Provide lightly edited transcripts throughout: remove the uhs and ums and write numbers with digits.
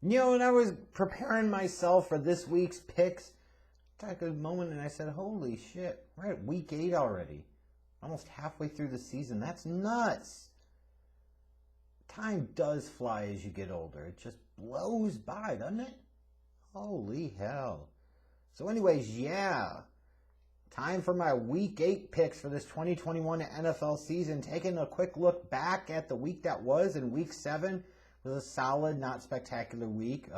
You know, when I was preparing myself for this week's picks, I took a moment and I said, holy shit, we're at week 8 already. Almost halfway through the season. That's nuts. Time does fly as you get older. It just blows by, doesn't it? Holy hell. So anyways, yeah. Time for my week 8 picks for this 2021 NFL season. Taking a quick look back at the week that was, in week 7 was a solid, not spectacular week.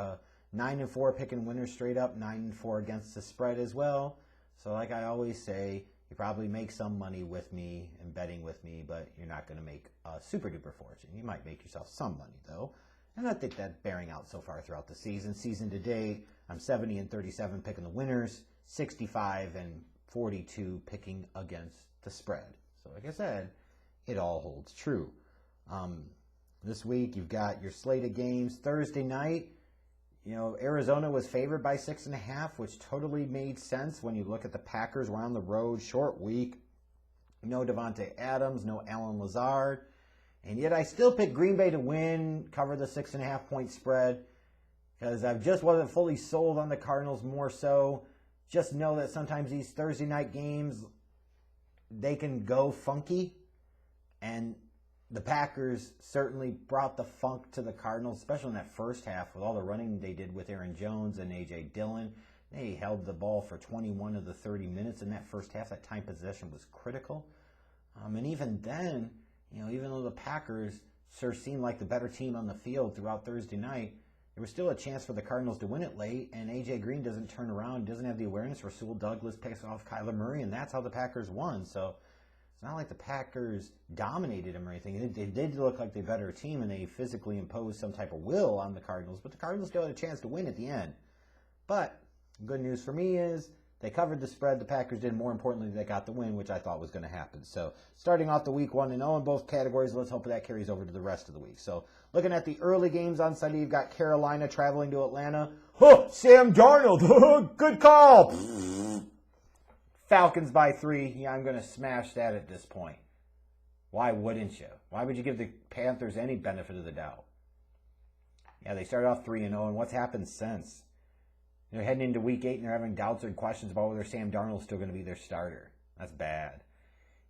9-4 picking winners straight up, 9-4 against the spread as well. So like I always say, you probably make some money with me and betting with me, but you're not going to make a super duper fortune. You might make yourself some money though. And I think that's bearing out so far throughout the season. Season to date, I'm 70-37 picking the winners, 65-42 picking against the spread. So like I said, it all holds true. This week you've got your slate of games. Thursday night, you know, Arizona was favored by 6.5, which totally made sense when you look at the Packers. We're on the road, short week. No Devontae Adams, no Allen Lazard. And yet I still picked Green Bay to win, cover the 6.5 point spread, because I just wasn't fully sold on the Cardinals more so. Just know that sometimes these Thursday night games, they can go funky. And the Packers certainly brought the funk to the Cardinals, especially in that first half with all the running they did with Aaron Jones and A.J. Dillon. They held the ball for 21 of the 30 minutes in that first half. That time possession was critical. And even then, you know, even though the Packers sure seemed like the better team on the field throughout Thursday night, there was still a chance for the Cardinals to win it late, and A.J. Green doesn't turn around, doesn't have the awareness. Rasul Douglas picks off Kyler Murray, and that's how the Packers won. So it's not like the Packers dominated them or anything. They did look like the better team, and they physically imposed some type of will on the Cardinals, but the Cardinals still had a chance to win at the end. But good news for me is they covered the spread. The Packers did. More importantly, they got the win, which I thought was going to happen. So starting off the week 1-0 in both categories, let's hope that carries over to the rest of the week. So looking at the early games on Sunday, you've got Carolina traveling to Atlanta. Oh, Sam Darnold. Good call. Falcons by 3. Yeah, I'm going to smash that at this point. Why wouldn't you? Why would you give the Panthers any benefit of the doubt? Yeah, they started off 3-0, and what's happened since? They're heading into week 8, and they're having doubts and questions about whether Sam Darnold's still going to be their starter. That's bad.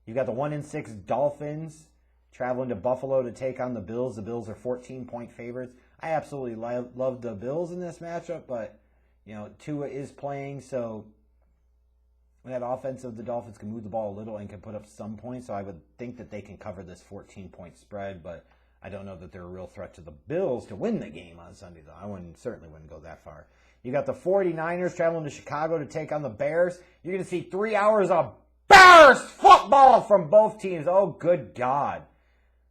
You've got the 1-6 Dolphins traveling to Buffalo to take on the Bills. The Bills are 14-point favorites. I absolutely love the Bills in this matchup, but, you know, Tua is playing, so that offense of the Dolphins can move the ball a little and can put up some points, so I would think that they can cover this 14-point spread, but I don't know that they're a real threat to the Bills to win the game on Sunday, though. I certainly wouldn't go that far. You got the 49ers traveling to Chicago to take on the Bears. You're going to see 3 hours of Bears football from both teams. Oh, good God.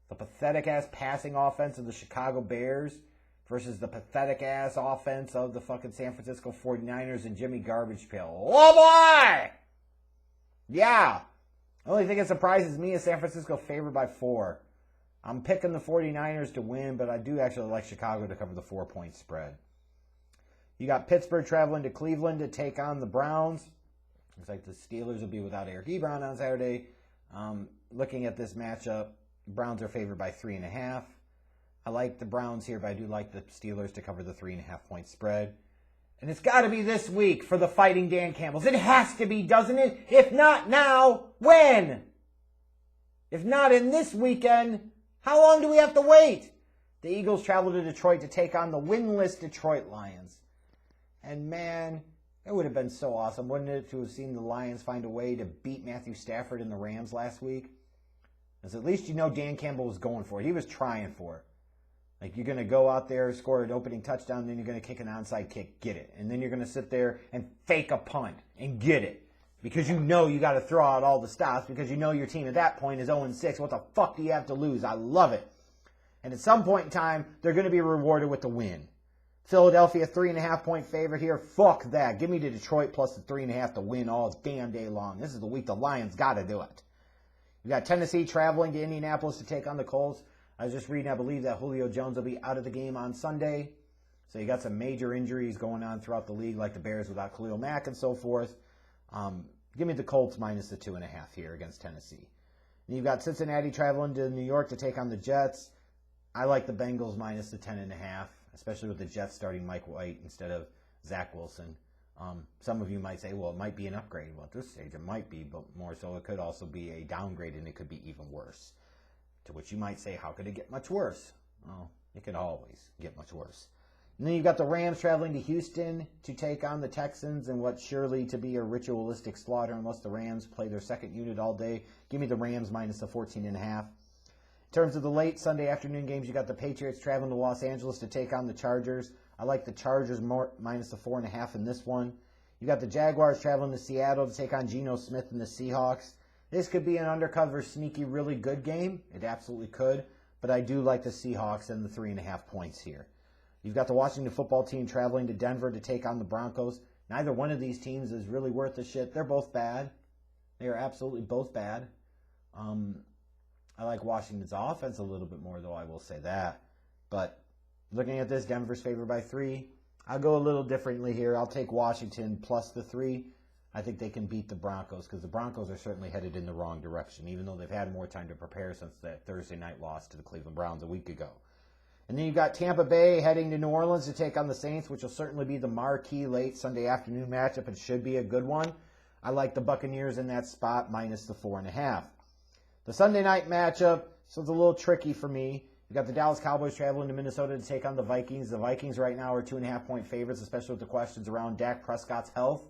The pathetic-ass passing offense of the Chicago Bears versus the pathetic-ass offense of the fucking San Francisco 49ers and Jimmy Garbage Pail. Oh, boy! Yeah. The only thing that surprises me is San Francisco favored by 4. I'm picking the 49ers to win, but I do actually like Chicago to cover the 4-point spread. You got Pittsburgh traveling to Cleveland to take on the Browns. Looks like the Steelers will be without Eric Ebron on Saturday. Looking at this matchup, Browns are favored by 3.5. I like the Browns here, but I do like the Steelers to cover the 3.5-point spread. And it's got to be this week for the Fighting Dan Campbells. It has to be, doesn't it? If not now, when? If not in this weekend, how long do we have to wait? The Eagles travel to Detroit to take on the winless Detroit Lions. And man, it would have been so awesome, wouldn't it, to have seen the Lions find a way to beat Matthew Stafford and the Rams last week? Because at least you know Dan Campbell was going for it. He was trying for it. Like, you're going to go out there, score an opening touchdown, then you're going to kick an onside kick, get it. And then you're going to sit there and fake a punt and get it. Because you know you got to throw out all the stops, because you know your team at that point is 0-6. What the fuck do you have to lose? I love it. And at some point in time, they're going to be rewarded with the win. Philadelphia, 3.5-point favorite here. Fuck that. Give me the Detroit plus the 3.5 to win all damn day long. This is the week the Lions got to do it. You got Tennessee traveling to Indianapolis to take on the Colts. I was just reading, I believe that Julio Jones will be out of the game on Sunday. So you got some major injuries going on throughout the league, like the Bears without Khalil Mack and so forth. Give me the Colts minus the 2.5 here against Tennessee. And you've got Cincinnati traveling to New York to take on the Jets. I like the Bengals minus the 10.5, especially with the Jets starting Mike White instead of Zach Wilson. Some of you might say, well, it might be an upgrade. Well, at this stage, it might be, but more so it could also be a downgrade, and it could be even worse. To which you might say, how could it get much worse? Well, it could always get much worse. And then you've got the Rams traveling to Houston to take on the Texans in what's surely to be a ritualistic slaughter unless the Rams play their second unit all day. Give me the Rams minus the 14.5. In terms of the late Sunday afternoon games, you got the Patriots traveling to Los Angeles to take on the Chargers. I like the Chargers minus the 4.5 in this one. You got the Jaguars traveling to Seattle to take on Geno Smith and the Seahawks. This could be an undercover, sneaky, really good game. It absolutely could. But I do like the Seahawks and the 3.5 points here. You've got the Washington football team traveling to Denver to take on the Broncos. Neither one of these teams is really worth the shit. They're both bad. They are absolutely both bad. I like Washington's offense a little bit more, though, I will say that. But looking at this, Denver's favored by 3. I'll go a little differently here. I'll take Washington plus the 3. I think they can beat the Broncos because the Broncos are certainly headed in the wrong direction, even though they've had more time to prepare since that Thursday night loss to the Cleveland Browns a week ago. And then you've got Tampa Bay heading to New Orleans to take on the Saints, which will certainly be the marquee late Sunday afternoon matchup and should be a good one. I like the Buccaneers in that spot minus the 4.5. The Sunday night matchup, so it's a little tricky for me. You got the Dallas Cowboys traveling to Minnesota to take on the Vikings. The Vikings right now are 2.5-point favorites, especially with the questions around Dak Prescott's health.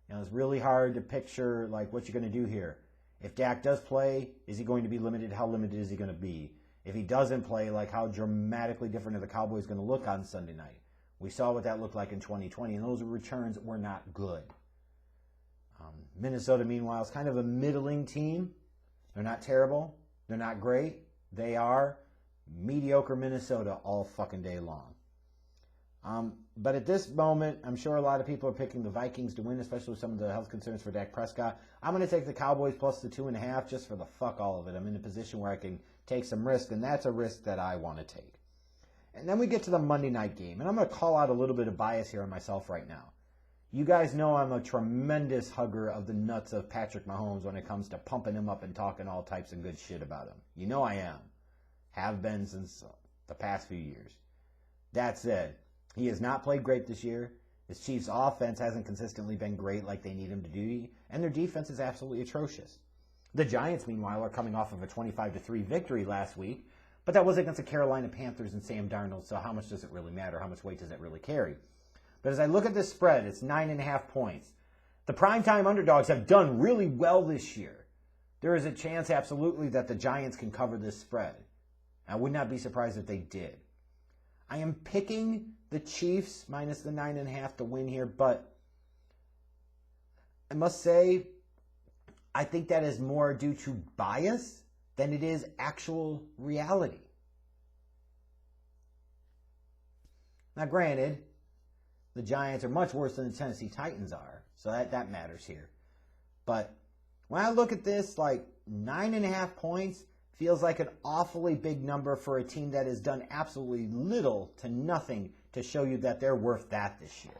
You know, it's really hard to picture like what you're going to do here. If Dak does play, is he going to be limited? How limited is he going to be? If he doesn't play, like how dramatically different are the Cowboys going to look on Sunday night? We saw what that looked like in 2020, and those returns were not good. Minnesota, meanwhile, is kind of a middling team. They're not terrible. They're not great. They are mediocre Minnesota all fucking day long. But at this moment, I'm sure a lot of people are picking the Vikings to win, especially with some of the health concerns for Dak Prescott. I'm going to take the Cowboys plus the 2.5 just for the fuck all of it. I'm in a position where I can take some risk, and that's a risk that I want to take. And then we get to the Monday night game, and I'm going to call out a little bit of bias here on myself right now. You guys know I'm a tremendous hugger of the nuts of Patrick Mahomes when it comes to pumping him up and talking all types of good shit about him. You know I am. Have been since the past few years. That said, he has not played great this year. His Chiefs' offense hasn't consistently been great like they need him to do, and their defense is absolutely atrocious. The Giants, meanwhile, are coming off of a 25-3 victory last week, but that was against the Carolina Panthers and Sam Darnold, so how much does it really matter? How much weight does it really carry? But as I look at this spread, it's 9.5 points. The primetime underdogs have done really well this year. There is a chance, absolutely, that the Giants can cover this spread. I would not be surprised if they did. I am picking the Chiefs minus the 9.5 to win here, but I must say, I think that is more due to bias than it is actual reality. Now, granted, the Giants are much worse than the Tennessee Titans are, so that matters here. But when I look at this, like 9.5 points feels like an awfully big number for a team that has done absolutely little to nothing to show you that they're worth that this year.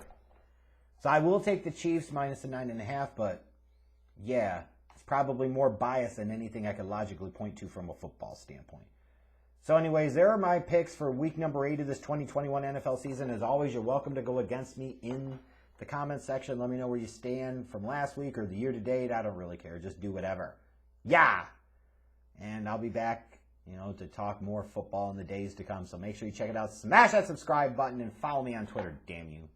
So I will take the Chiefs minus the 9.5, but yeah, it's probably more bias than anything I could logically point to from a football standpoint. So anyways, there are my picks for week number 8 of this 2021 NFL season. As always, you're welcome to go against me in the comments section. Let me know where you stand from last week or the year to date. I don't really care. Just do whatever. Yeah! And I'll be back, to talk more football in the days to come. So make sure you check it out. Smash that subscribe button and follow me on Twitter, damn you.